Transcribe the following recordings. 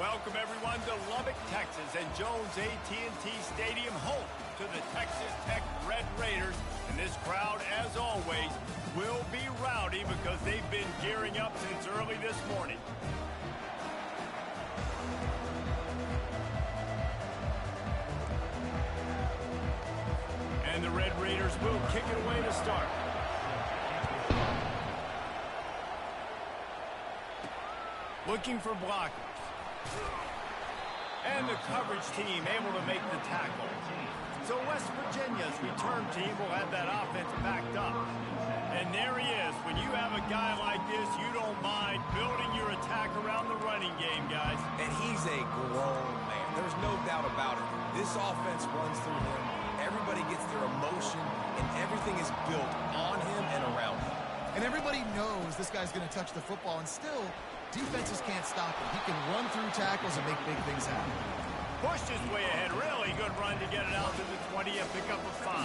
Welcome, everyone, to Lubbock, Texas, and Jones AT&T Stadium, home to the Texas Tech Red Raiders. And this crowd, as always, will be rowdy because they've been gearing up since early this morning. And the Red Raiders will kick it away to start. Looking for blockers. And the coverage team able to make the tackle. So West Virginia's return team will have that offense backed up. And there he is. When you have a guy like this, you don't mind building your attack around the running game, guys. And he's a grown man. There's no doubt about it. This offense runs through him. Everybody gets their emotion, and everything is built on him and around him. And everybody knows this guy's going to touch the football, and still, defenses can't stop him. He can run through tackles and make big things happen. Pushed his way ahead. Really good run to get it out to the 20 and pick up a 5.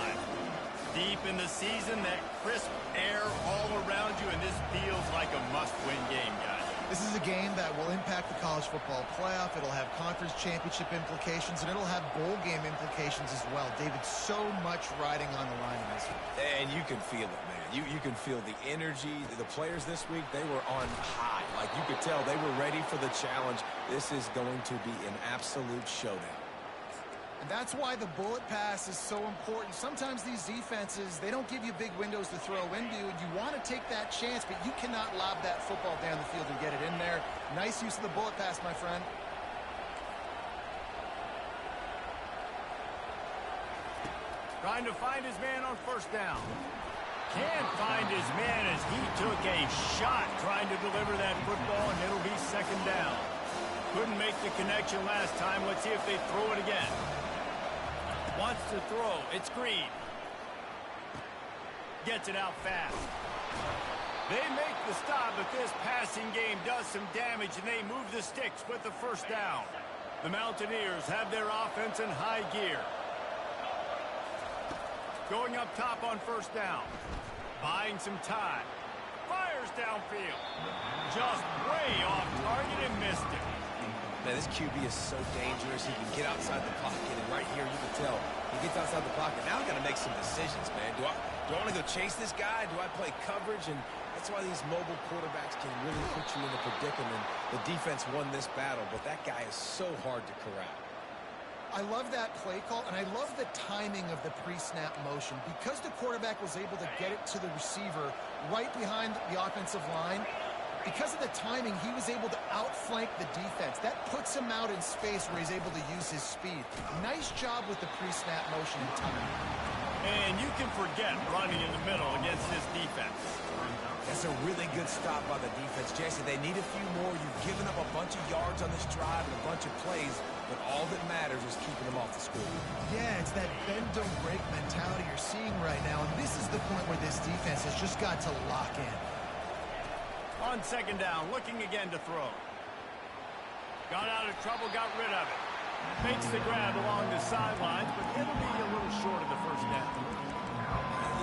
Deep in the season, that crisp air all around you, and this feels like a must-win game, guys. This is a game that will impact the college football playoff. It'll have conference championship implications, and it'll have bowl game implications as well. David, so much riding on the line in this one. And you can feel it, man. You can feel the energy. The players this week, they were on high. Like, you could tell they were ready for the challenge. This is going to be an absolute showdown. And that's why the bullet pass is so important. Sometimes these defenses, they don't give you big windows to throw into, and you want to take that chance, but you cannot lob that football down the field and get it in there. Nice use of the bullet pass, my friend. Trying to find his man on first down. Can't find his man as he took a shot trying to deliver that football, and it'll be second down. Couldn't make the connection last time. Let's see if they throw it again. Wants to throw. It's Green. Gets it out fast. They make the stop, but this passing game does some damage, and they move the sticks with the first down. The Mountaineers have their offense in high gear. Going up top on first down. Buying some time. Fires downfield. Just way off target and missed it. Man, this QB is so dangerous. He can get outside the pocket, and right here you can tell he gets outside the pocket. Now I got to make some decisions, man. Do I want to go chase this guy? Do I play coverage? And that's why these mobile quarterbacks can really put you in a predicament. The defense won this battle, but that guy is so hard to corral. I love that play call, and I love the timing of the pre-snap motion. Because the quarterback was able to get it to the receiver right behind the offensive line, because of the timing, he was able to outflank the defense. That puts him out in space where he's able to use his speed. Nice job with the pre-snap motion and timing. And you can forget running in the middle against this defense. That's a really good stop by the defense. Jesse, they need a few more. You've given up a bunch of yards on this drive and a bunch of plays, but all that matters is keeping them off the score. Yeah, it's that bend, don't break mentality you're seeing right now, and this is the point where this defense has just got to lock in. On second down, looking again to throw. Got out of trouble, got rid of it. Makes the grab along the sidelines, but it'll be a little short of the first down.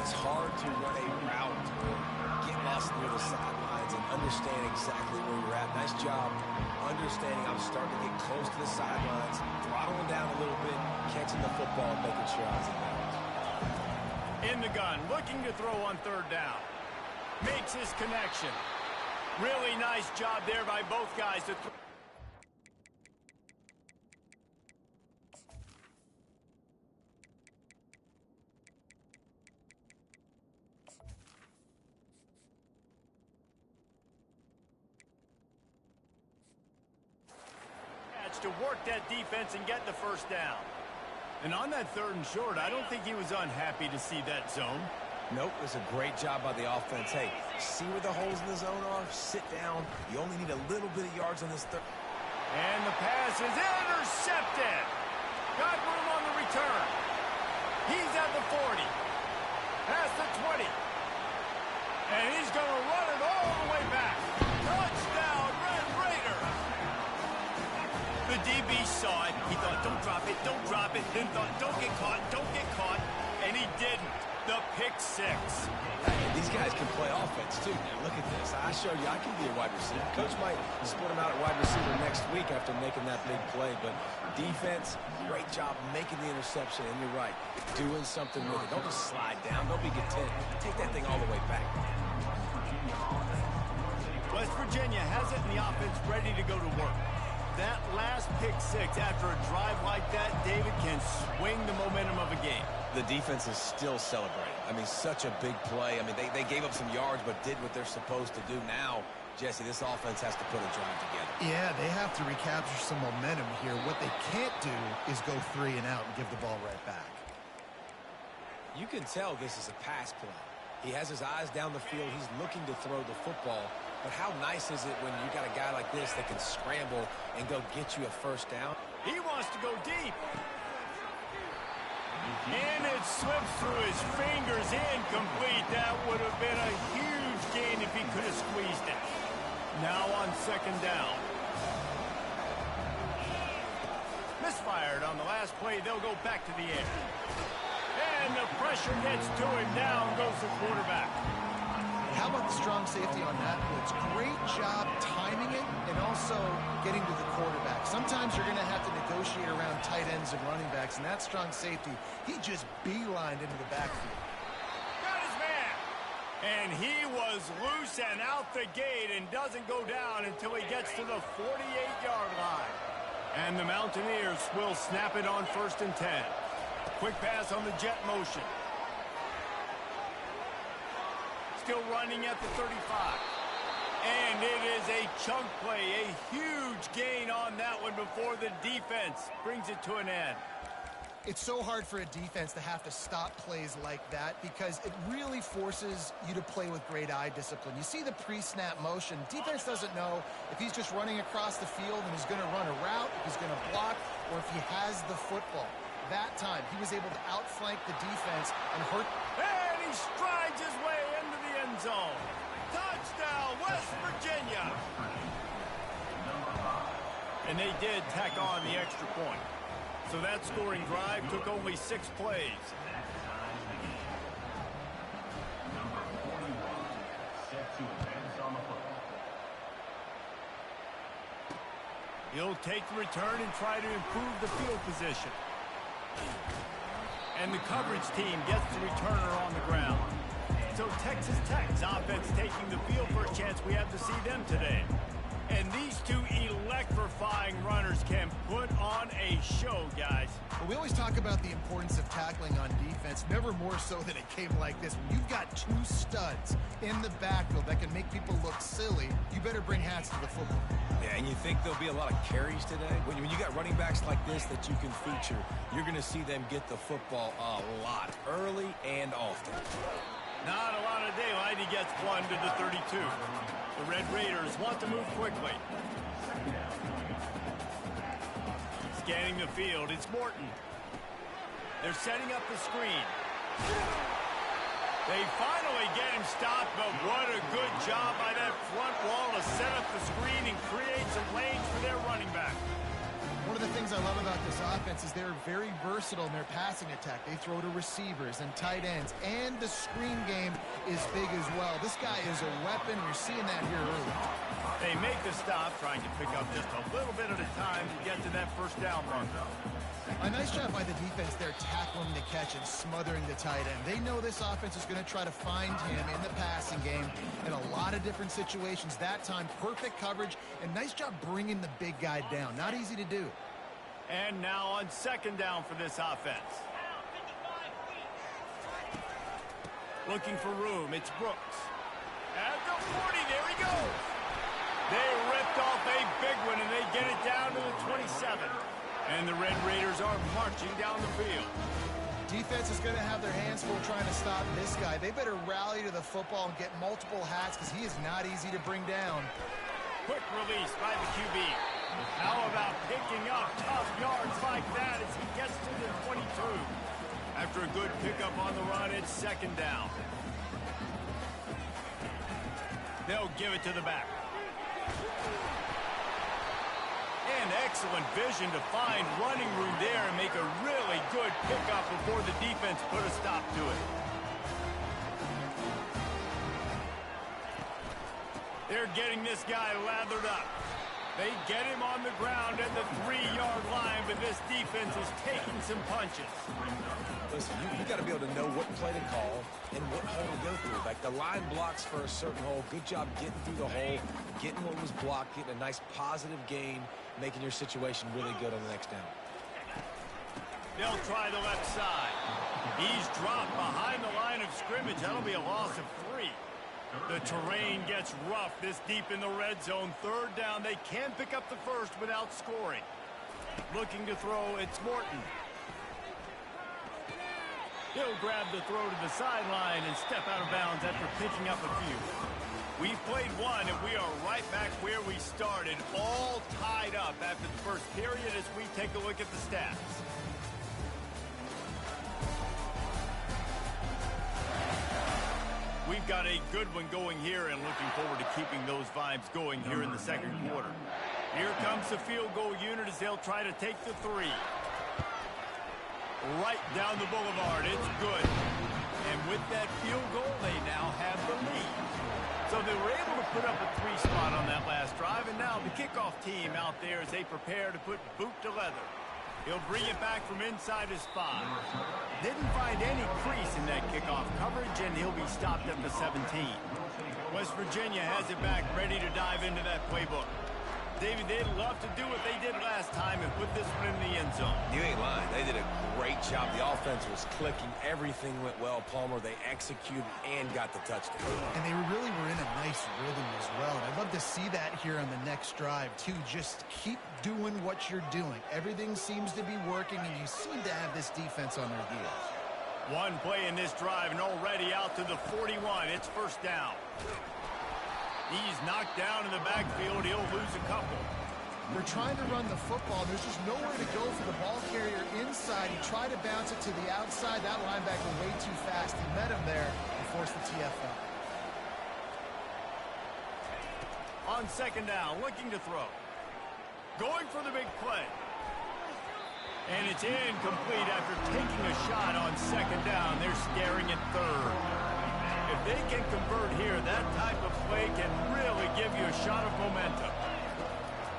It's hard to run a route or get lost near the sidelines and understand exactly where you're at. Nice job understanding I'm starting to get close to the sidelines, throttling down a little bit, catching the football, and making sure I was in bounds. In the gun, looking to throw on third down. Makes his connection. Really nice job there by both guys to throw. To work that defense and get the first down. And on that third and short, I don't think he was unhappy to see that zone. Nope, it was a great job by the offense. Hey, see where the holes in the zone are? Sit down. You only need a little bit of yards on this third. And the pass is intercepted. Got room on the return. He's at the 40. Past the 20. And he's going to run it all the way back. Touchdown, Red Raiders. The DB saw it. He thought, don't drop it, then thought, don't get caught, and he didn't. the pick six. Hey, these guys can play offense, too. Now, look at this. I showed you I can be a wide receiver. Coach might split him out at wide receiver next week after making that big play. But defense, great job making the interception. And you're right, doing something with it. Don't just slide down. Don't be content. Take that thing all the way back. West Virginia has it in the offense ready to go to work. That last pick six after a drive like that, David, can swing the momentum of a game. The defense is still celebrating. I mean, such a big play. I mean, they gave up some yards but did what they're supposed to do. Now, Jesse, this offense has to put a drive together. Yeah, they have to recapture some momentum here. What they can't do is go 3 and out and give the ball right back. You can tell this is a pass play. He has his eyes down the field. He's looking to throw the football. But how nice is it when you got a guy like this that can scramble and go get you a first down? He wants to go deep. And it slips through his fingers, incomplete. That would have been a huge gain if he could have squeezed it. Now on second down. Misfired on the last play. They'll go back to the air. And the pressure gets to him. Down goes the quarterback. How about the strong safety on that blitz? Great job timing it and also getting to the quarterback. Sometimes you're going to have to negotiate around tight ends and running backs, and that strong safety, he just beelined into the backfield. Got his man. And he was loose and out the gate and doesn't go down until he gets to the 48-yard line. And the Mountaineers will snap it on 1st and 10. Quick pass on the jet motion. Still running at the 35. And it is a chunk play, a huge gain on that one before the defense brings it to an end. It's so hard for a defense to have to stop plays like that because it really forces you to play with great eye discipline. You see the pre-snap motion. Defense doesn't know if he's just running across the field and he's going to run a route, if he's going to block, or if he has the football. That time, he was able to outflank the defense and hurt. And he strides his way into the end zone. Touchdown, West Virginia. And they did tack on the extra point. So that scoring drive took only 6 plays. He'll take the return and try to improve the field position. And the coverage team gets the returner on the ground. So Texas Tech's offense taking the field for a chance we have to see them today. And these two electrifying runners can put on a show, guys. Well, we always talk about the importance of tackling on defense, never more so than it came like this. When you've got 2 studs in the backfield that can make people look silly, you better bring hats to the football. Yeah, and you think there'll be a lot of carries today? When you got running backs like this that you can feature, you're going to see them get the football a lot, early and often. Not a lot of daylight. He gets one to the 32. The Red Raiders want to move quickly. Scanning the field, it's Morton. They're setting up the screen. They finally get him stopped, but what a good job by that front wall to set up the screen and create some lanes for their running back. One of the things I love about this offense is they're very versatile in their passing attack. They throw to receivers and tight ends, and the screen game is big as well. This guy is a weapon. You're seeing that here early. They make the stop, trying to pick up just a little bit at a time to get to that first down marker. A nice job by the defense there, tackling the catch and smothering the tight end. They know this offense is going to try to find him in the passing game in a lot of different situations. That time, perfect coverage, and nice job bringing the big guy down. Not easy to do. And now on second down for this offense. Looking for room, it's Brooks. At the 40, there he goes. They ripped off a big one, and they get it down to the 27. And the Red Raiders are marching down the field. Defense is going to have their hands full trying to stop this guy. They better rally to the football and get multiple hats because he is not easy to bring down. Quick release by the QB. How about picking up tough yards like that as he gets to the 22? After a good pickup on the run, it's second down. They'll give it to the back. And excellent vision to find running room there and make a really good pickup before the defense put a stop to it. getting this guy lathered up. They get him on the ground at the 3-yard line, but this defense is taking some punches. Listen, you got to be able to know what play to call and what hole to go through. Like, the line blocks for a certain hole. Good job getting through the hole, getting what was blocked, getting a nice positive gain, making your situation really good on the next down. They'll try the left side. He's dropped behind the line of scrimmage. That'll be a loss of 3. The terrain gets rough this deep in the red zone. 3rd down. They can pick up the first without scoring. Looking to throw, it's Morton. He'll grab the throw to the sideline and step out of bounds after picking up a few. We've played one, and we are right back where we started, all tied up after the first period as we take a look at the stats. We've got a good one going here and looking forward to keeping those vibes going here in the second quarter. Here comes the field goal unit as they'll try to take the 3. Right down the boulevard. It's good. And with that field goal, they now have the lead. So they were able to put up a 3 spot on that last drive, and now the kickoff team out there as they prepare to put boot to leather. He'll bring it back from inside his 5. Didn't find any crease in that kickoff coverage, and he'll be stopped at the 17. West Virginia has it back, ready to dive into that playbook. David, they'd love to do what they did last time and put this one in the end zone. You ain't lying. They did a great job. The offense was clicking. Everything went well, Palmer. They executed and got the touchdown. And they really were in a nice rhythm as well. And I'd love to see that here on the next drive, too. Just keep doing what you're doing. Everything seems to be working, and you seem to have this defense on their heels. One play in this drive, and already out to the 41. It's 1st down. He's knocked down in the backfield. He'll lose a couple. They're trying to run the football. There's just nowhere to go for the ball carrier inside. He tried to bounce it to the outside. That linebacker way too fast. He met him there and forced the TFL. On 2nd down, looking to throw. Going for the big play. And it's incomplete after taking a shot on 2nd down. They're staring at 3rd. If they can convert here, that type of play can really give you a shot of momentum.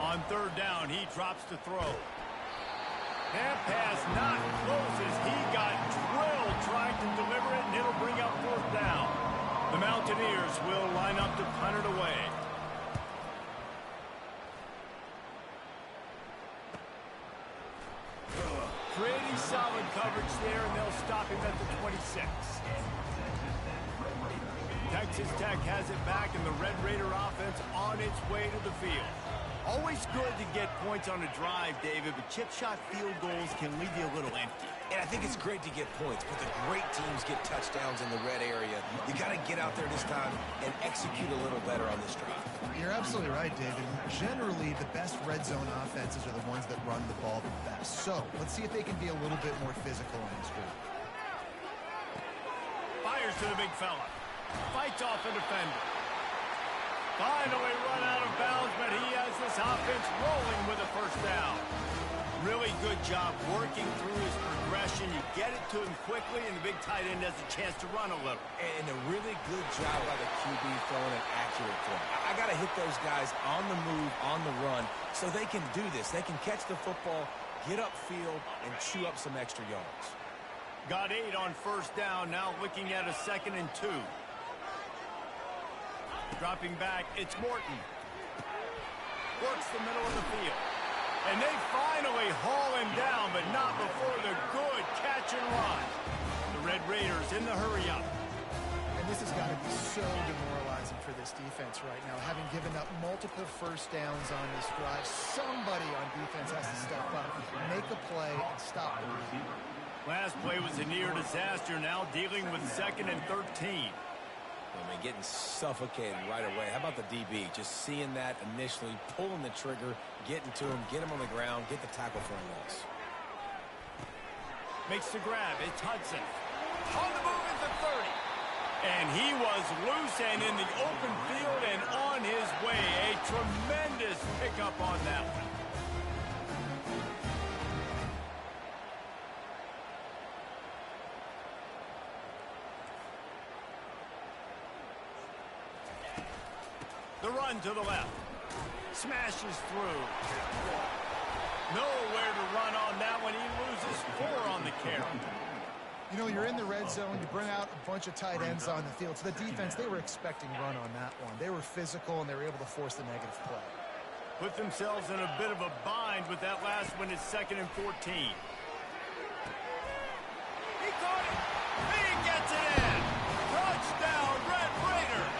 On 3rd down, he drops to throw. That pass not close as he got drilled trying to deliver it, and it'll bring up 4th down. The Mountaineers will line up to punt it away. Pretty solid coverage there, and they'll stop him at the 26. Texas Tech has it back, and the Red Raider offense on its way to the field. Always good to get points on a drive, David, but chip shot field goals can leave you a little empty. And I think it's great to get points, but the great teams get touchdowns in the red area. You got to get out there this time and execute a little better on this drive. You're absolutely right, David. Generally, the best red zone offenses are the ones that run the ball the best. So let's see if they can be a little bit more physical on this drive. Fires to the big fella. Fights off a defender. Finally run out of bounds, but he has this offense rolling with a 1st down. Really good job working through his progression. You get it to him quickly, and the big tight end has a chance to run a little. And a really good job by the QB throwing an accurate throw. I got to hit those guys on the move, on the run, so they can do this. They can catch the football, get upfield, and chew up some extra yards. Got 8 on 1st down, now looking at a 2nd and 2. Dropping back, it's Morton. Works the middle of the field. And they finally haul him down, but not before the good catch and run. The Red Raiders in the hurry-up. And this has got to be so demoralizing for this defense right now. Having given up multiple 1st downs on this drive, somebody on defense has to step up, make a play, and stop the run. Last play was a near disaster, now dealing with 2nd and 13. I mean, getting suffocated right away. How about the DB? Just seeing that initially, pulling the trigger, getting to him, get him on the ground, get the tackle for a loss. Makes the grab. It's Hudson. On the move at the 30. And he was loose and in the open field and on his way. A tremendous pickup on that one. The run to the left. Smashes through. Nowhere to run on that one. He loses 4 on the carry. You know, you're in the red zone. You bring out a bunch of tight ends on the field. So the defense, they were expecting run on that one. They were physical, and they were able to force the negative play. Put themselves in a bit of a bind with that last one. It's 2nd and 14. He caught it. He gets it in. Touchdown, Red Raiders.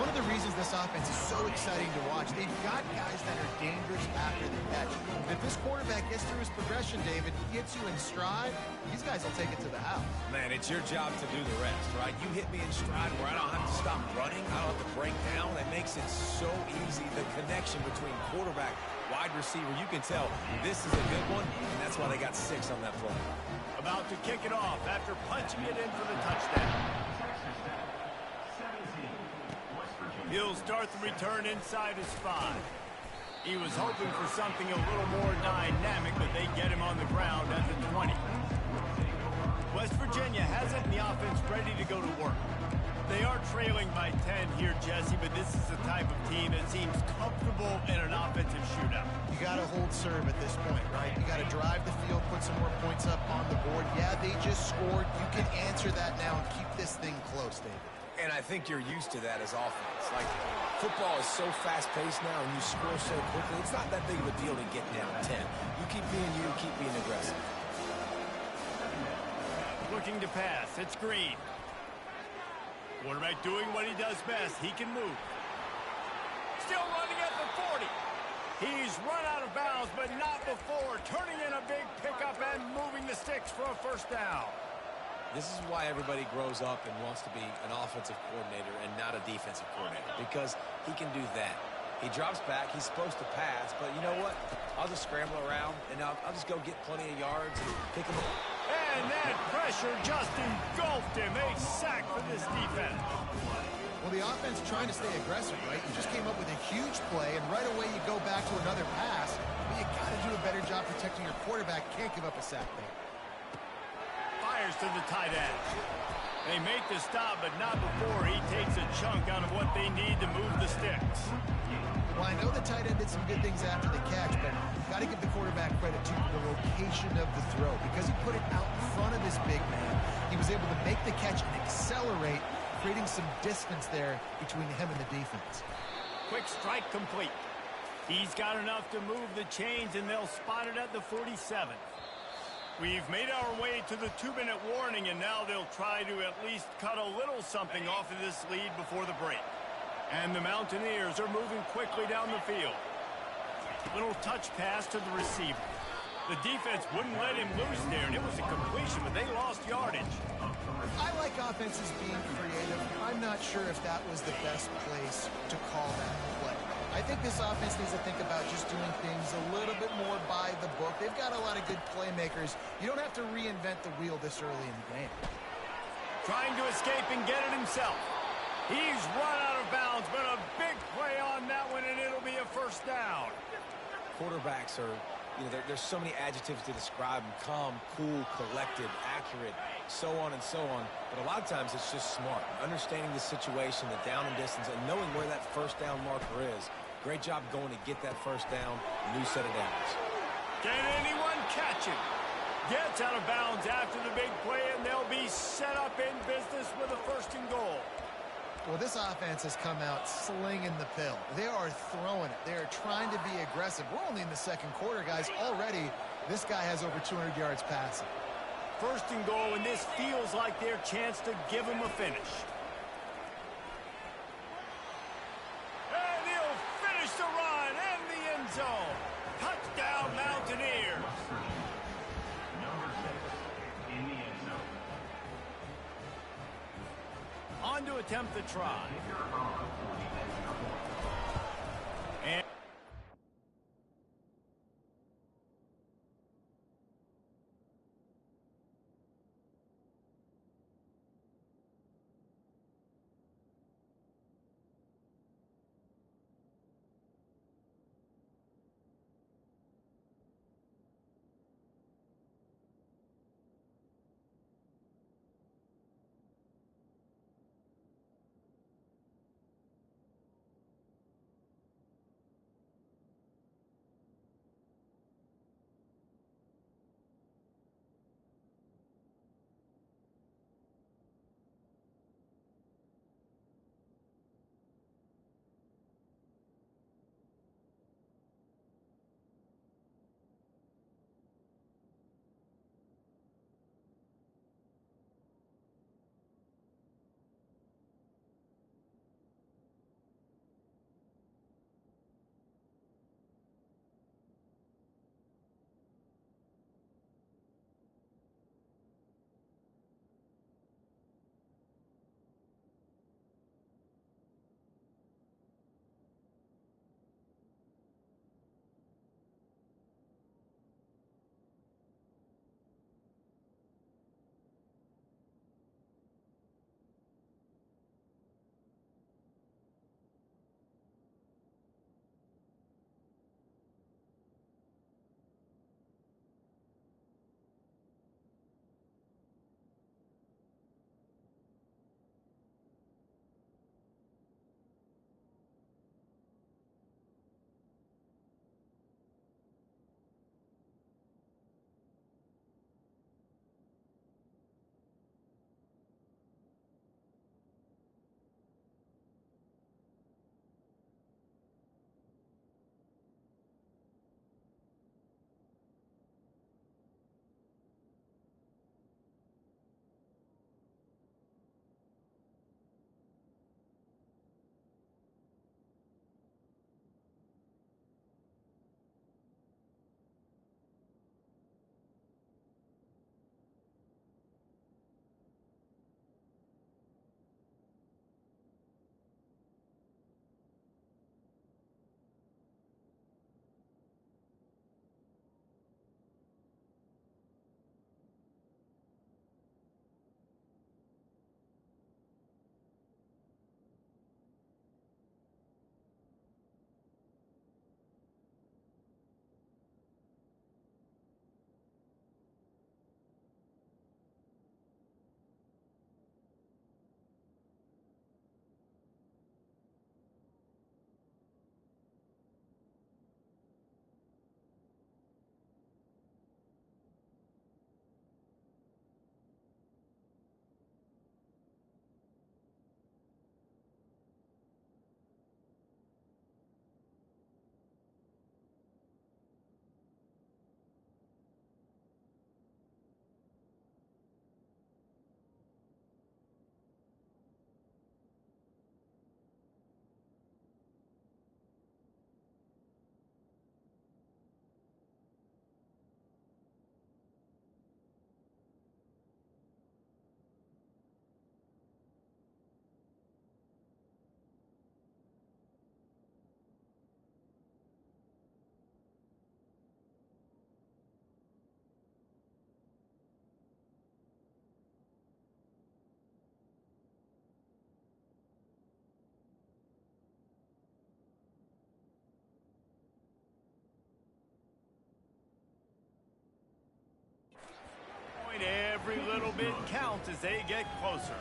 One of the reasons this offense is so exciting to watch, they've got guys that are dangerous after the catch. If this quarterback gets through his progression, David, gets you in stride, these guys will take it to the house. Man, it's your job to do the rest, right? You hit me in stride where I don't have to stop running. I don't have to break down. It makes it so easy. The connection between quarterback, wide receiver, you can tell this is a good one, and that's why they got 6 on that play. About to kick it off after punching it in for the touchdown. He'll start the return inside his 5. He was hoping for something a little more dynamic, but they get him on the ground at the 20. West Virginia has it in the offense ready to go to work. They are trailing by 10 here, Jesse, but this is the type of team that seems comfortable in an offensive shootout. You got to hold serve at this point, right? You got to drive the field, put some more points up on the board. Yeah, they just scored. You can answer that now and keep this thing close, David. And I think you're used to that as offense. Like, football is so fast-paced now, and you score so quickly. It's not that big of a deal to get down 10. You keep being aggressive. Looking to pass. It's Green. Quarterback doing what he does best. He can move. Still running at the 40. He's run out of bounds, but not before. Turning in a big pickup and moving the sticks for a first down. This is why everybody grows up and wants to be an offensive coordinator and not a defensive coordinator, because he can do that. He drops back. He's supposed to pass, but you know what? I'll just scramble around, and I'll just go get plenty of yards and pick him up. And that pressure just engulfed him. A sack for this defense. Well, the offense trying to stay aggressive, right? You just came up with a huge play, and right away you go back to another pass. But you got to do a better job protecting your quarterback. Can't give up a sack there. Fires to the tight end. They make the stop, but not before he takes a chunk out of what they need to move the sticks. Well, I know the tight end did some good things after the catch, but got to give the quarterback credit to the location of the throw. Because he put it out in front of his big man, he was able to make the catch and accelerate, creating some distance there between him and the defense. Quick strike complete. He's got enough to move the chains, and they'll spot it at the 47. We've made our way to the 2-minute warning, and now they'll try to at least cut a little something off of this lead before the break. And the Mountaineers are moving quickly down the field. Little touch pass to the receiver. The defense wouldn't let him loose there, and it was a completion, but they lost yardage. I like offenses being creative. I'm not sure if that was the best place to call that play. I think this offense needs to think about just doing things a little bit more by the book. They've got a lot of good playmakers. You don't have to reinvent the wheel this early in the game. Trying to escape and get it himself. He's run out of bounds, but a big play on that one, and it'll be a first down. Quarterbacks are, there's so many adjectives to describe them: calm, cool, collected, accurate, so on and so on. But a lot of times it's just smart, understanding the situation, the down and distance, and knowing where that first down marker is. Great job going to get that first down, new set of downs. Can anyone catch him? Gets out of bounds after the big play, and they'll be set up in business with a 1st and goal. Well, this offense has come out slinging the pill. They are throwing it. They are trying to be aggressive. We're only in the 2nd quarter, guys. Already, this guy has over 200 yards passing. 1st and goal, and this feels like their chance to give him a finish. And he'll finish the run in the end zone. Touchdown, Mountaineers. On to attempt the try. And bit counts as they get closer.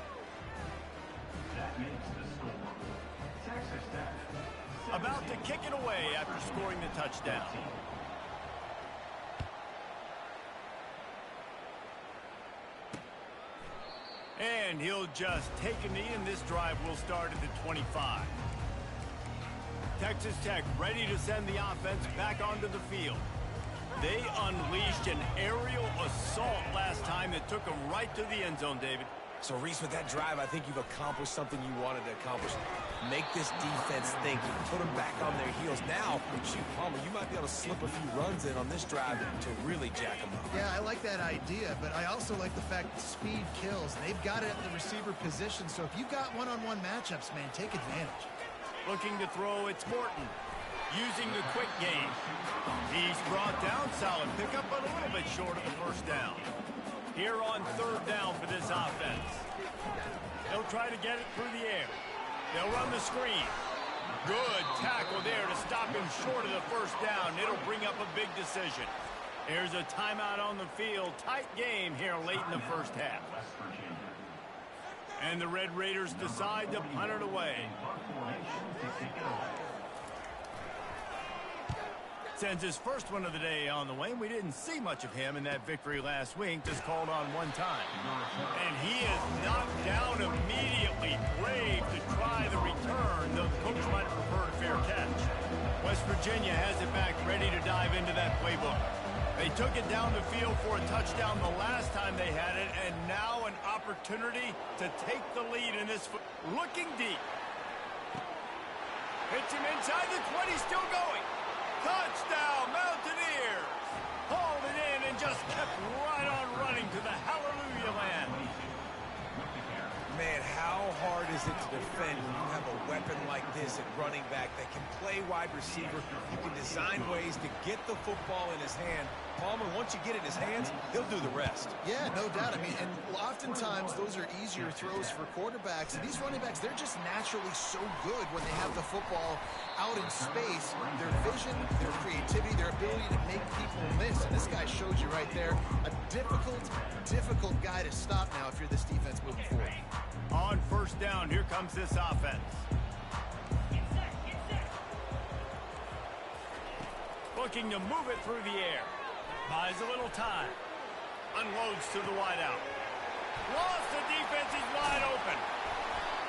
About to kick it away after scoring the touchdown. And he'll just take a knee, and this drive will start at the 25. Texas Tech ready to send the offense back onto the field. They unleashed an aerial assault last time that took them right to the end zone, David. So, Reese, with that drive, I think you've accomplished something you wanted to accomplish. Make this defense think. Put them back on their heels. Now, shoot, Palmer, you might be able to slip a few runs in on this drive to really jack them up. Yeah, I like that idea, but I also like the fact that speed kills. They've got it at the receiver position, so if you've got one-on-one matchups, man, take advantage. Looking to throw, it's Morton. Using the quick game. He's brought down, solid pickup, but a little bit short of the first down. Here on third down for this offense. They'll try to get it through the air. They'll run the screen. Good tackle there to stop him short of the first down. It'll bring up a big decision. There's a timeout on the field. Tight game here late in the first half. And the Red Raiders decide to punt it away. Sends his first one of the day on the way, and we didn't see much of him in that victory last week, just called on one time. And he is knocked down immediately. Brave to try the return, though the coach might have preferred a fair catch. West Virginia has it back, ready to dive into that playbook. They took it down the field for a touchdown the last time they had it, and now an opportunity to take the lead in this. Looking deep. Hits him inside the 20, still going. Touchdown, Mountaineers! Hauled it in and just kept right on running to the hallelujah land. Man, how hard is it to defend when you have a weapon like this at running back that can play wide receiver? You can design ways to get the football in his hand. Palmer, once you get it in his hands, he'll do the rest. Yeah, no doubt. I mean, and oftentimes those are easier throws for quarterbacks. And these running backs, they're just naturally so good when they have the football out in space. Their vision, their creativity, their ability to make people miss. And this guy showed you right there, a difficult guy to stop now if you're this defense moving forward. On first down, here comes this offense. Looking to move it through the air. Buys a little time. Unloads to the wideout. Lost the defense, he's wide open.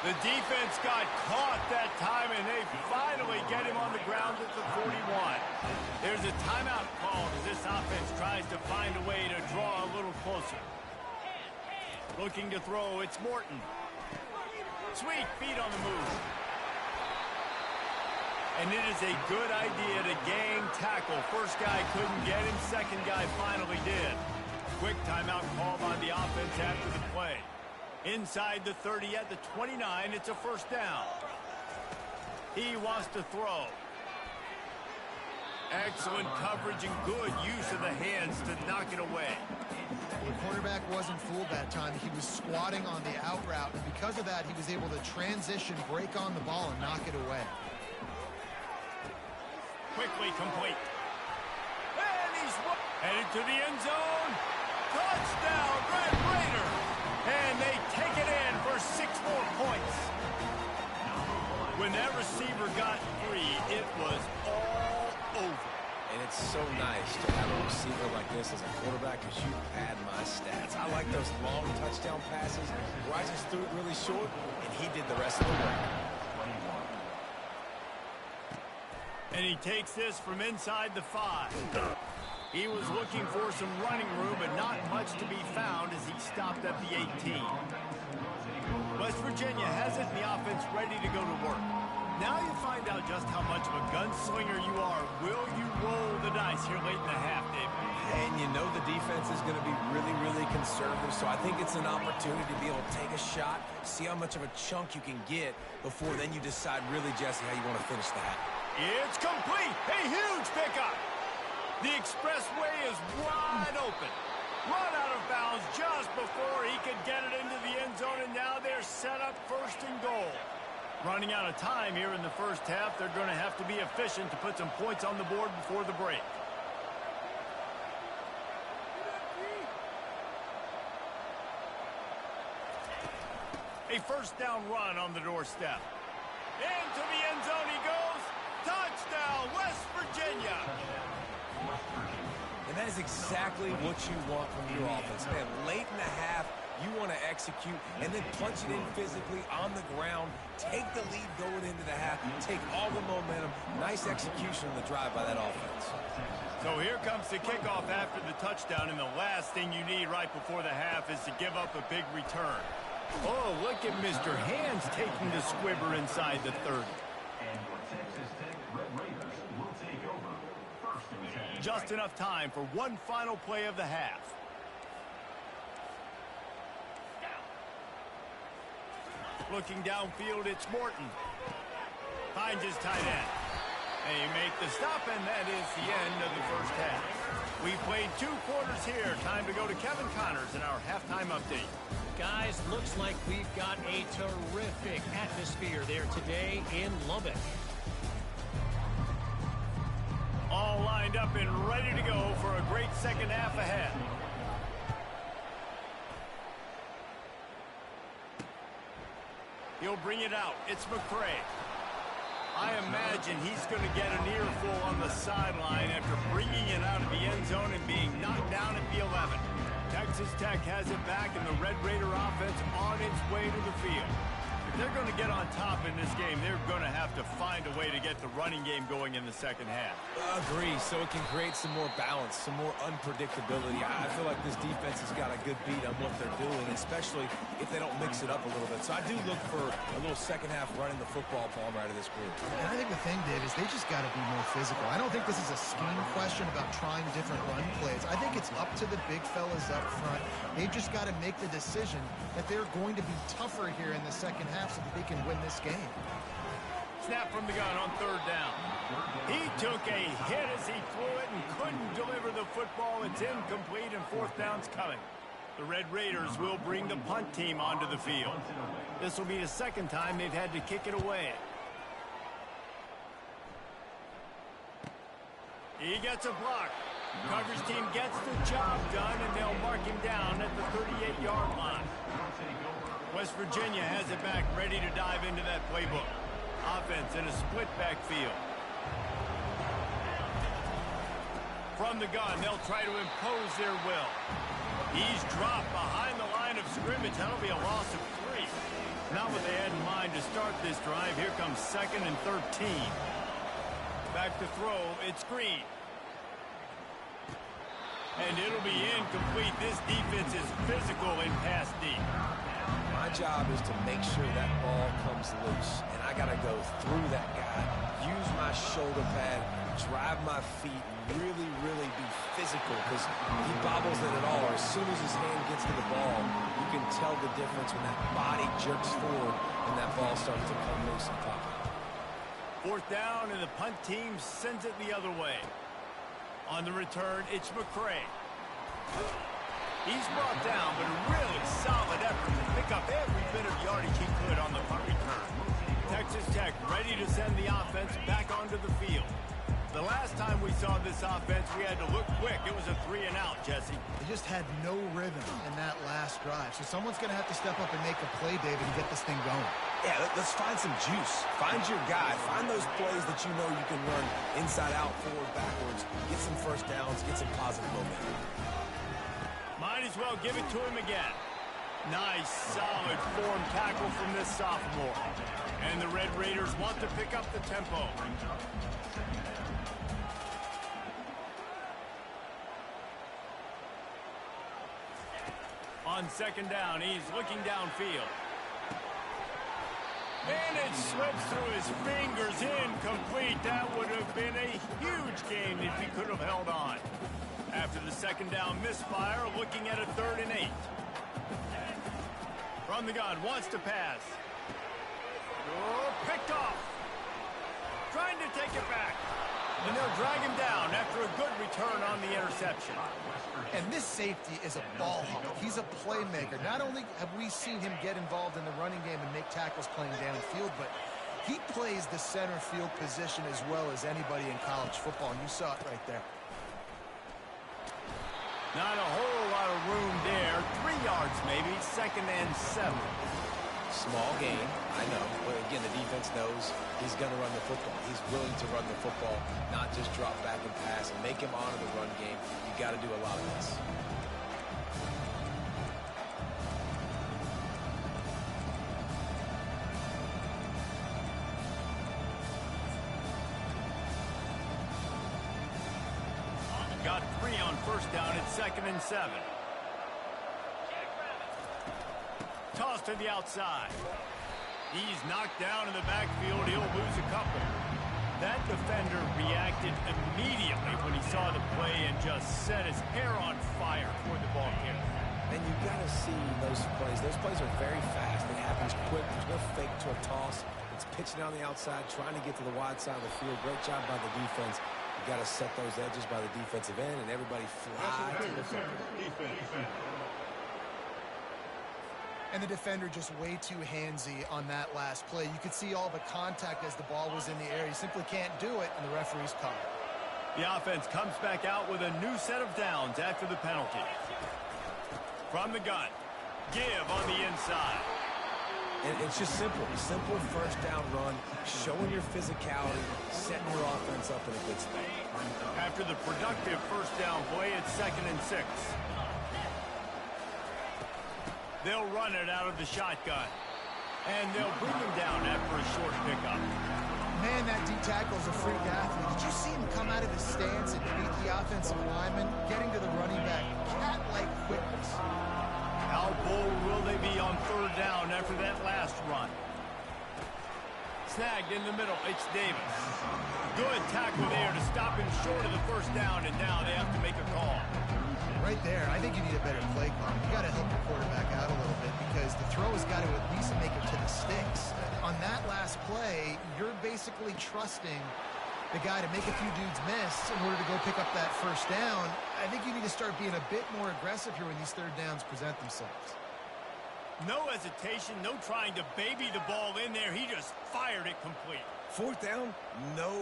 The defense got caught that time, and they finally get him on the ground at the 41. There's a timeout called as this offense tries to find a way to draw a little closer. Looking to throw, it's Morton. Sweet feet on the move. And it is a good idea to gang tackle. First guy couldn't get him, second guy finally did. Quick timeout called on the offense after the play. Inside the 30 at the 29, it's a first down. He wants to throw. Excellent coverage and good use of the hands to knock it away. The quarterback wasn't fooled that time. He was squatting on the out route, and because of that, he was able to transition, break on the ball, and knock it away. Quickly complete. And he's headed to the end zone. Touchdown, Red Raiders. And they take it in for 6 more points. When that receiver got free, it was all over. And it's so nice to have a receiver like this as a quarterback because you pad my stats. I like those long touchdown passes where I just threw it really short, and he did the rest of the work. And he takes this from inside the 5. He was looking for some running room, but not much to be found as he stopped at the 18. West Virginia has it, and the offense ready to go to work. Now you find out just how much of a gunslinger you are. Will you roll the dice here late in the half, David? And you know the defense is going to be really, really conservative, so I think it's an opportunity to be able to take a shot, see how much of a chunk you can get before then you decide really, Jesse, how you want to finish the half. It's complete. A huge pickup. The expressway is wide open. Run out of bounds just before he could get it into the end zone, and now they're set up first and goal. Running out of time here in the first half. They're going to have to be efficient to put some points on the board before the break. A first down run on the doorstep. Into the end zone he goes. Touchdown, West Virginia. And that is exactly what you want from your offense. Man, late in the half, you want to execute and then punch it in physically on the ground. Take the lead going into the half. Take all the momentum. Nice execution on the drive by that offense. So here comes the kickoff after the touchdown, and the last thing you need right before the half is to give up a big return. Oh, look at Mr. Hands taking the squibber inside the 30. Just enough time for one final play of the half. Looking downfield, it's Morton. Finds his tight end. They make the stop, and that is the end of the first half. We played 2 quarters here. Time to go to Kevin Connors in our halftime update. Guys, looks like we've got a terrific atmosphere there today in Lubbock. All lined up and ready to go for a great second half ahead. He'll bring it out. It's McCray. I imagine he's going to get an earful on the sideline after bringing it out of the end zone and being knocked down at the 11. Texas Tech has it back, and the Red Raider offense on its way to the field. If they're going to get on top in this game, they're going to have to find a way to get the running game going in the second half. Agree, so it can create some more balance, some more unpredictability. I feel like this defense has got a good beat on what they're doing, especially if they don't mix it up a little bit. So I do look for a little second half running the football palm out of this group. And I think the thing, Dave, is they just got to be more physical. I don't think this is a scheme question about trying different run plays. I think it's up to the big fellas up front. They've just got to make the decision that they're going to be tougher here in the second half so that they can win this game. Snap from the gun on third down. He took a hit as he threw it and couldn't deliver the football. It's incomplete, and fourth down's coming. The Red Raiders will bring the punt team onto the field. This will be the second time they've had to kick it away. He gets a block. Coverage team gets the job done, and they'll mark him down at the 38-yard line. West Virginia has it back, ready to dive into that playbook. Offense in a split backfield. From the gun, they'll try to impose their will. He's dropped behind the line of scrimmage. That'll be a loss of 3. Not what they had in mind to start this drive. Here comes 2nd and 13. Back to throw, it's Green. And it'll be incomplete. This defense is physical in pass deep. My job is to make sure that ball comes loose, and I got to go through that guy, use my shoulder pad, drive my feet, and really, really be physical, because he bobbles it at all. As soon as his hand gets to the ball, you can tell the difference when that body jerks forward and that ball starts to come loose and pop. Fourth down, and the punt team sends it the other way. On the return, it's McCray. He's brought down, but a really solid effort to pick up every bit of yardage he could on the punt return. Texas Tech ready to send the offense back onto the field. The last time we saw this offense, we had to look quick. It was a 3-and-out, Jesse. They just had no rhythm in that last drive. So someone's going to have to step up and make a play, David, and get this thing going. Yeah, let's find some juice. Find your guy. Find those plays that you know you can run inside out, forward, backwards. Get some first downs. Get some positive momentum. Might as well give it to him again. Nice, solid form tackle from this sophomore. And the Red Raiders want to pick up the tempo. On second down, he's looking downfield. And it slips through his fingers, incomplete. That would have been a huge gain if he could have held on. After the second down misfire, looking at a 3rd and 8. From the gun, wants to pass. Oh, picked off. Trying to take it back. And they'll drag him down after a good return on the interception. And this safety is a ball hawk. He's a playmaker. Not only have we seen him get involved in the running game and make tackles playing downfield, but he plays the center field position as well as anybody in college football, and you saw it right there. Not a whole lot of room there. 3 yards maybe, 2nd and 7. Small game, I know. But again, the defense knows he's going to run the football. He's willing to run the football, not just drop back and pass and make him honor the run game. You got to do a lot of this. Got 3 on first down. It's 2nd and 7. Toss to the outside. He's knocked down in the backfield. He'll lose a couple. That defender reacted immediately when he saw the play and just set his hair on fire toward the ball carrier. And you got to see those plays. Those plays are very fast. It happens quick. There's no fake to a toss. It's pitching on the outside, trying to get to the wide side of the field. Great job by the defense. You got to set those edges by the defensive end, and everybody fly to the football. And the defender just way too handsy on that last play. You could see all the contact as the ball was in the air. He simply can't do it, and the referee's caught it. The offense comes back out with a new set of downs after the penalty. From the gun, give on the inside. And it's just simple. Simple first down run, showing your physicality, setting your offense up in a good spot. After the productive first down play, it's 2nd and 6. They'll run it out of the shotgun. And they'll bring him down after a short pickup. Man, that D-tackle's a freak athlete. Did you see him come out of his stance and beat the offensive lineman, getting to the running back? Cat-like quickness. How bold will they be on 3rd down after that last run? Snagged in the middle. It's Davis. Good tackle there to stop him short of the first down, and now they have to make a call. Right there, I think you need a better play call. You got to help your quarterback out a little bit because the throw has got to at least make it to the sticks. On that last play, you're basically trusting the guy to make a few dudes miss in order to go pick up that first down. I think you need to start being a bit more aggressive here when these 3rd downs present themselves. No hesitation, no trying to baby the ball in there. He just fired it complete. 4th down, no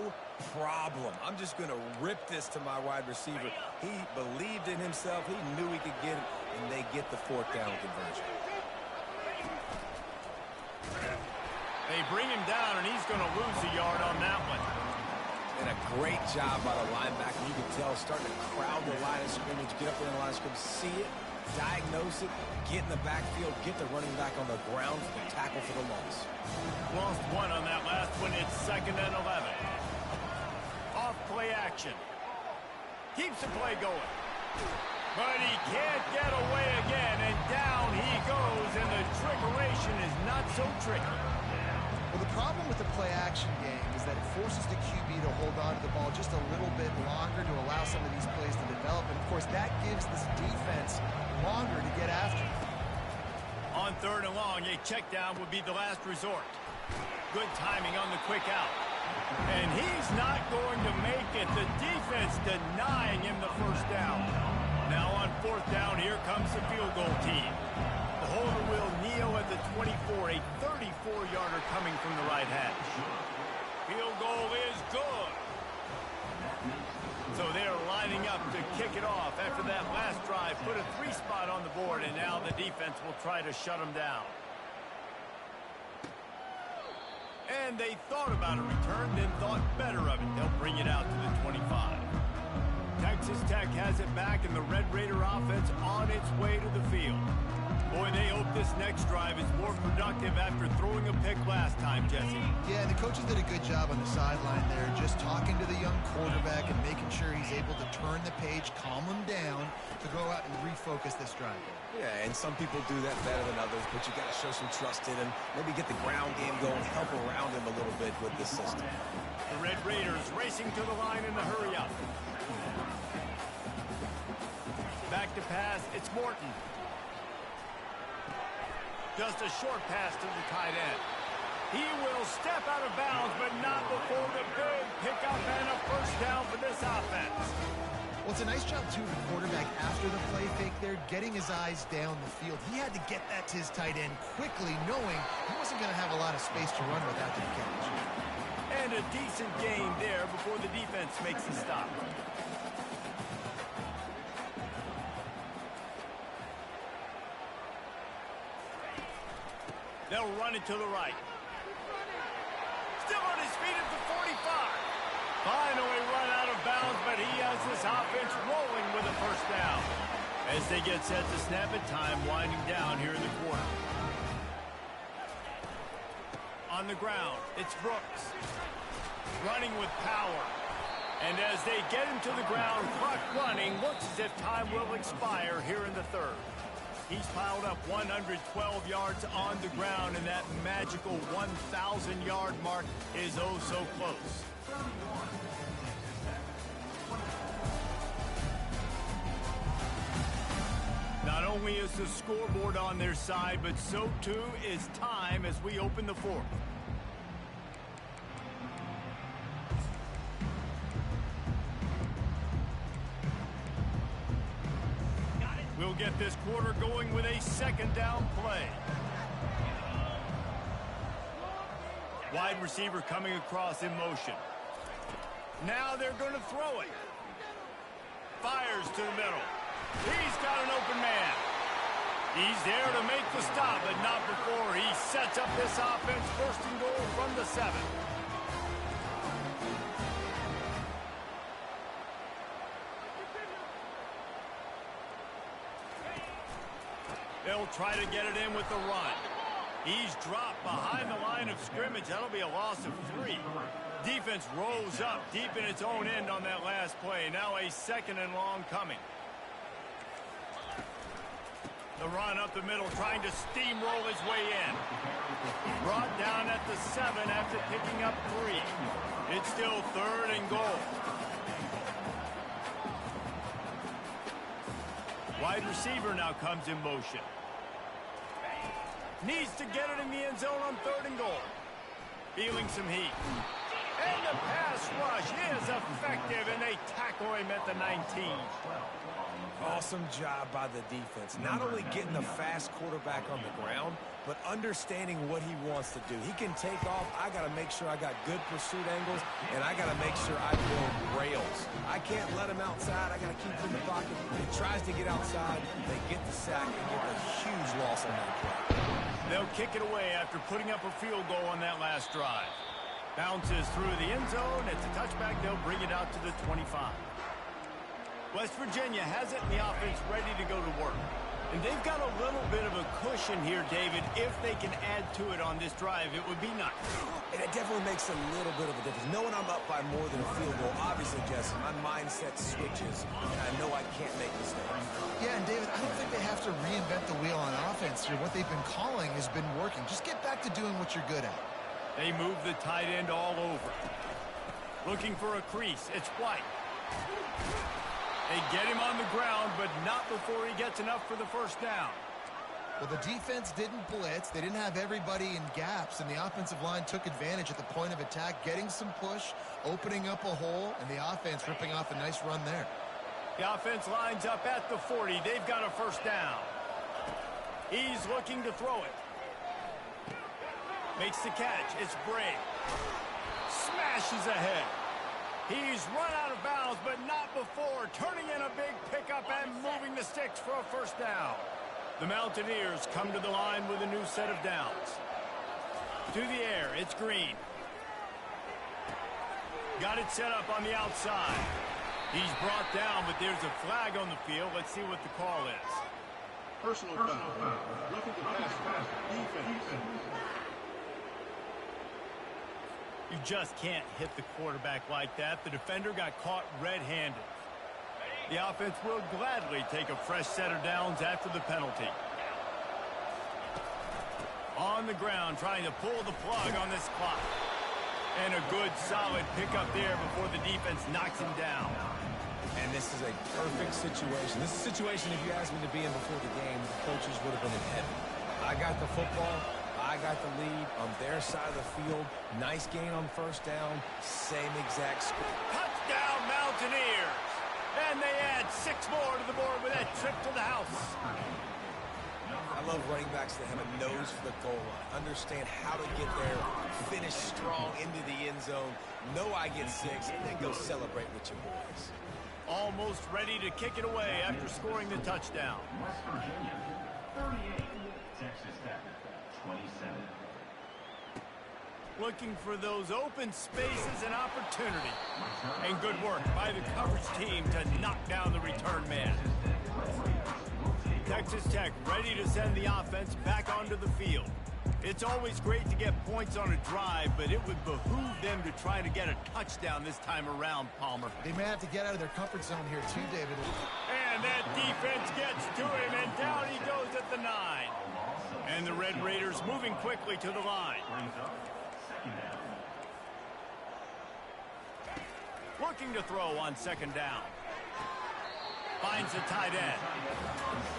problem. I'm just going to rip this to my wide receiver. He believed in himself. He knew he could get it, and they get the 4th down conversion. They bring him down, and he's going to lose a yard on that one. And a great job by the linebacker. You can tell starting to crowd the line of scrimmage, get up in the line of scrimmage, see it, diagnose it, get in the backfield, get the running back on the ground for the tackle for the loss. Lost 1 on that last one. It's 2nd and 11. Off play action. Keeps the play going. But he can't get away again, and down he goes, and the trickeration is not so tricky. Well, the problem with the play-action game is that it forces the QB to hold on to the ball just a little bit longer to allow some of these plays to develop. And, of course, that gives this defense longer to get after. On 3rd and long, a check down would be the last resort. Good timing on the quick out. And he's not going to make it. The defense denying him the first down. Now on 4th down, here comes the field goal team. The holder will kneel at the 24, a 34-yarder coming from the right hash. Field goal is good. So they're lining up to kick it off after that last drive. Put a 3 spot on the board, and now the defense will try to shut them down. And they thought about a return, then thought better of it. They'll bring it out to the 25. Texas Tech has it back, and the Red Raider offense on its way to the field. Boy, they hope this next drive is more productive after throwing a pick last time, Jesse. Yeah, the coaches did a good job on the sideline there, just talking to the young quarterback and making sure he's able to turn the page, calm him down, to go out and refocus this drive. Yeah, and some people do that better than others, but you got to show some trust in him. Maybe get the ground game going, help around him a little bit with this system. The Red Raiders racing to the line in the hurry-up. Back to pass, it's Morton. Just a short pass to the tight end. He will step out of bounds, but not before the big pickup and a first down for this offense. Well, it's a nice job, too, of the quarterback after the play fake there, getting his eyes down the field. He had to get that to his tight end quickly, knowing he wasn't going to have a lot of space to run without the catch. And a decent gain there before the defense makes the stop. They'll run it to the right. Still on his feet at the 45. Finally run out of bounds, but he has this offense rolling with a first down. As they get set to snap it, time winding down here in the quarter. On the ground, it's Brooks. Running with power. And as they get him to the ground, clock running, looks as if time will expire here in the third. He's piled up 112 yards on the ground, and that magical 1,000-yard mark is oh so close. Not only is the scoreboard on their side, but so too is time as we open the fourth. We'll get this quarter going with a second down play. Wide receiver coming across in motion. Now they're going to throw it. Fires to the middle. He's got an open man. He's there to make the stop, but not before he sets up this offense. First and goal from the 7. They'll try to get it in with the run. He's dropped behind the line of scrimmage. That'll be a loss of 3. Defense rolls up deep in its own end on that last play. Now a second and long coming. The run up the middle, trying to steamroll his way in. Brought down at the 7 after picking up 3. It's still third and goal. Wide receiver now comes in motion. Needs to get it in the end zone on third and goal. Feeling some heat. And the pass rush is effective, and they tackle him at the 19. Awesome job by the defense. Not only getting the fast quarterback on the ground, but understanding what he wants to do. He can take off. I got to make sure I got good pursuit angles, and I got to make sure I build rails. I can't let him outside. I got to keep him in the pocket. He tries to get outside. They get the sack and get a huge loss on that play. They'll kick it away after putting up a field goal on that last drive. Bounces through the end zone. It's a touchback. They'll bring it out to the 25. West Virginia has it in the offense ready to go to work. And they've got a little bit of a cushion here, David. If they can add to it on this drive, it would be nice. And it definitely makes a little bit of a difference. Knowing I'm up by more than a field goal, obviously, Jesse, my mindset switches, and I know I can't make mistakes. Yeah, and David, I don't think they have to reinvent the wheel on offense here. What they've been calling has been working. Just get back to doing what you're good at. They move the tight end all over. Looking for a crease. It's White. They get him on the ground, but not before he gets enough for the first down. Well, the defense didn't blitz. They didn't have everybody in gaps, and the offensive line took advantage at the point of attack, getting some push, opening up a hole, and the offense ripping off a nice run there. The offense lines up at the 40. They've got a first down. He's looking to throw it. Makes the catch. It's Bray. Smashes ahead. He's run out of bounds, but not before turning in a big pickup and moving the sticks for a first down. The Mountaineers come to the line with a new set of downs. To the air, it's Green. Got it set up on the outside. He's brought down, but there's a flag on the field. Let's see what the call is. Personal foul. Roughing the pass. Defense. You just can't hit the quarterback like that. The defender got caught red-handed. The offense will gladly take a fresh set of downs after the penalty. On the ground, trying to pull the plug on this clock. And a good, solid pickup there before the defense knocks him down. And this is a perfect situation. This is a situation, if you asked me to be in before the game, the coaches would have been in heaven. I got the football. I got the lead on their side of the field. Nice gain on first down. Same exact score. Touchdown, Mountaineers! And they add 6 more to the board with that trip to the house. I love running backs that have a nose for the goal line. Understand how to get there, finish strong into the end zone, know I get 6, and then go celebrate with your boys. Almost ready to kick it away after scoring the touchdown. West Virginia, 38, Texas Tech, Looking for those open spaces and opportunity. And good work by the coverage team to knock down the return man. Texas Tech ready to send the offense back onto the field. It's always great to get points on a drive, but it would behoove them to try to get a touchdown this time around, Palmer. They may have to get out of their comfort zone here too, David. And that defense gets to him, and down he goes at the 9. And the Red Raiders moving quickly to the line. Looking to throw on second down. Finds the tight end.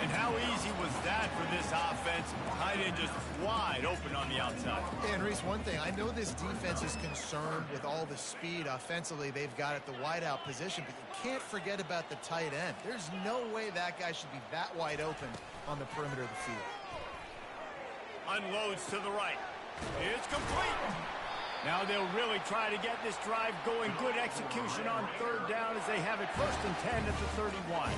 And how easy was that for this offense? Tight end just wide open on the outside. And Reese, one thing, I know this defense is concerned with all the speed offensively they've got at the wideout position, but you can't forget about the tight end. There's no way that guy should be that wide open on the perimeter of the field. Unloads to the right. It's complete. Now they'll really try to get this drive going. Good execution on third down as they have it 1st and 10 at the 31.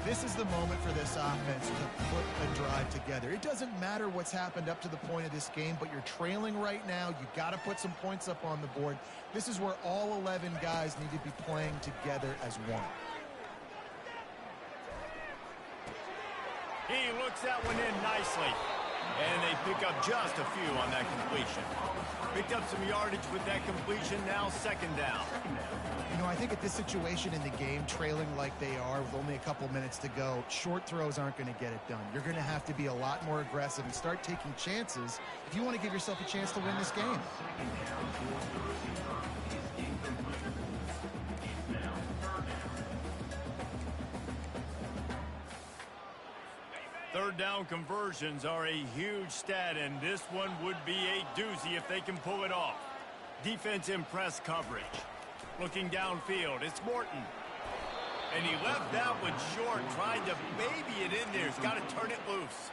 This is the moment for this offense to put a drive together. It doesn't matter what's happened up to the point of this game, but you're trailing right now. You got to put some points up on the board. This is where all 11 guys need to be playing together as one. He looks that one in nicely. And they pick up just a few on that completion. Picked up some yardage with that completion, now 2nd down. You know, I think at this situation in the game, trailing like they are with only a couple minutes to go, short throws aren't going to get it done. You're going to have to be a lot more aggressive and start taking chances if you want to give yourself a chance to win this game. Third down conversions are a huge stat, and this one would be a doozy if they can pull it off. Defense in press coverage. Looking downfield, it's Morton. And he left that one short, tried to baby it in there. He's got to turn it loose.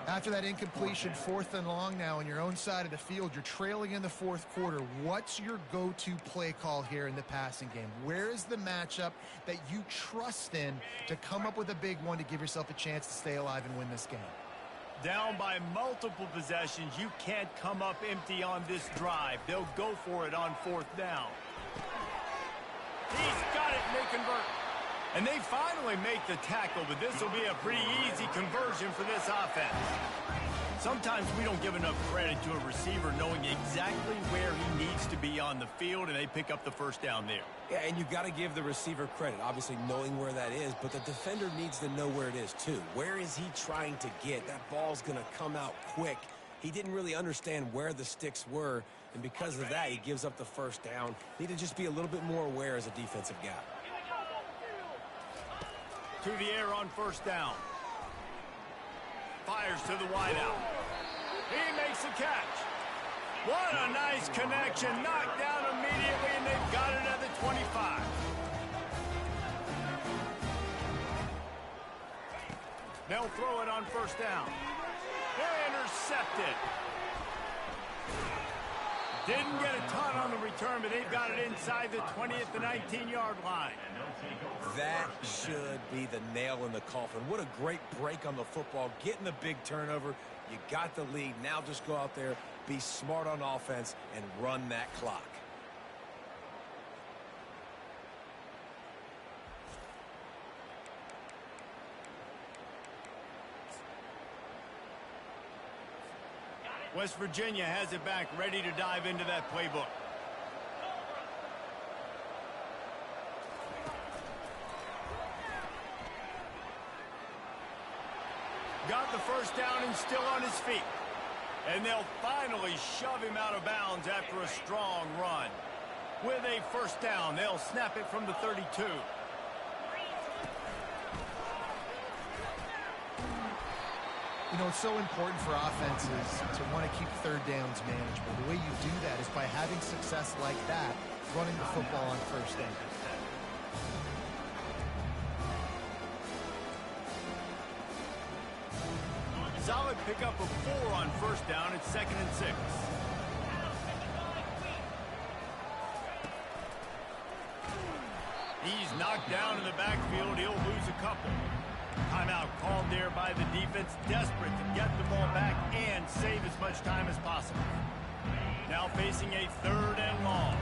After that incompletion, 4th and long now on your own side of the field, you're trailing in the 4th quarter. What's your go-to play call here in the passing game? Where is the matchup that you trust in to come up with a big one to give yourself a chance to stay alive and win this game? Down by multiple possessions, you can't come up empty on this drive. They'll go for it on 4th down. He's got it, and they convert. And they finally make the tackle, but this will be a pretty easy conversion for this offense. Sometimes we don't give enough credit to a receiver knowing exactly where he needs to be on the field, and they pick up the 1st down there. Yeah, and you got to give the receiver credit, obviously knowing where that is, but the defender needs to know where it is too. Where is he trying to get? That ball's going to come out quick. He didn't really understand where the sticks were, and because of that, he gives up the 1st down. Need to just be a little bit more aware as a defensive guy. To the air on 1st down. Fires to the wideout. He makes the catch. What a nice connection. Knocked down immediately, and they've got it at the 25. They'll throw it on 1st down. They're intercepted. Didn't get a ton on the return, but they've got it inside the 20 at the 19-yard line. That should be the nail in the coffin. What a great break on the football. Getting the big turnover. You got the lead. Now just go out there, be smart on offense, and run that clock. West Virginia has it back, ready to dive into that playbook. Got the 1st down and still on his feet. And they'll finally shove him out of bounds after a strong run. With a 1st down, they'll snap it from the 32. You know, it's so important for offenses to want to keep 3rd downs manageable. The way you do that is by having success like that, running the football on 1st down. Solid pickup of 4 on 1st down. It's 2nd and 6. He's knocked down in the backfield. He'll lose a couple. Timeout called there by the defense, desperate to get the ball back and save as much time as possible. Now facing a 3rd and long.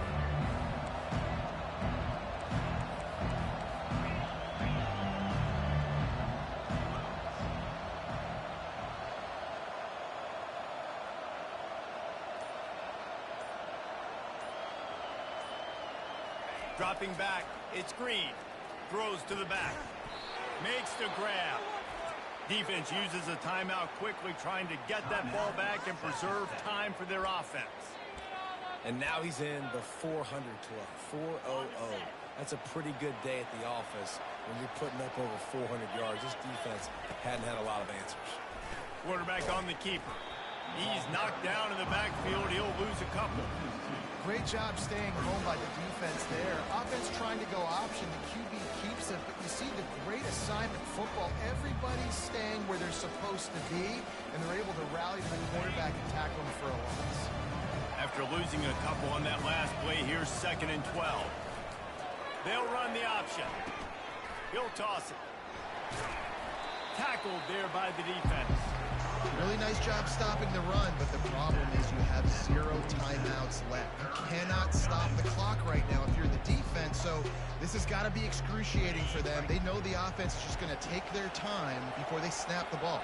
Dropping back, it's Green. Throws to the back. Makes the grab. Defense uses a timeout quickly, trying to get that ball back and preserve time for their offense. And now he's in the 400 club, 400. That's a pretty good day at the office when you're putting up over 400 yards. This defense hadn't had a lot of answers. Quarterback on the keeper. He's knocked down in the backfield. He'll lose a couple. Great job staying home by the defense there. Offense trying to go option. The QB keeps it, but you see the great assignment football. Everybody's staying where they're supposed to be, and they're able to rally to the quarterback and tackle him for a loss. After losing a couple on that last play, here's 2nd and 12. They'll run the option. He'll toss it. Tackled there by the defense. Really nice job stopping the run, but the problem is you have 0 timeouts left. You cannot stop the clock right now if you're the defense, so this has got to be excruciating for them. They know the offense is just going to take their time before they snap the ball.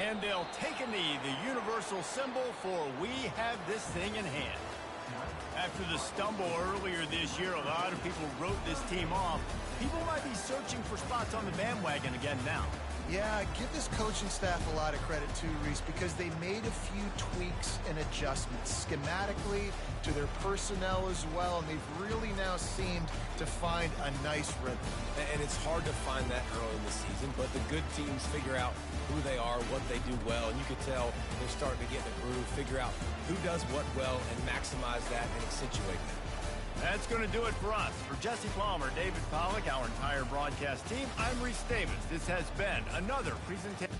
And they'll take a knee, the universal symbol for we have this thing in hand. After the stumble earlier this year, a lot of people wrote this team off. People might be searching for spots on the bandwagon again now. Yeah, give this coaching staff a lot of credit too, Reese, because they made a few tweaks and adjustments schematically to their personnel as well, and they've really now seemed to find a nice rhythm. And it's hard to find that early in the season, but the good teams figure out who they are, what they do well, and you can tell they're starting to get in the groove, figure out who does what well, and maximize that and accentuate that. That's going to do it for us. For Jesse Palmer, David Pollack, our entire broadcast team, I'm Reese Davis. This has been another presentation.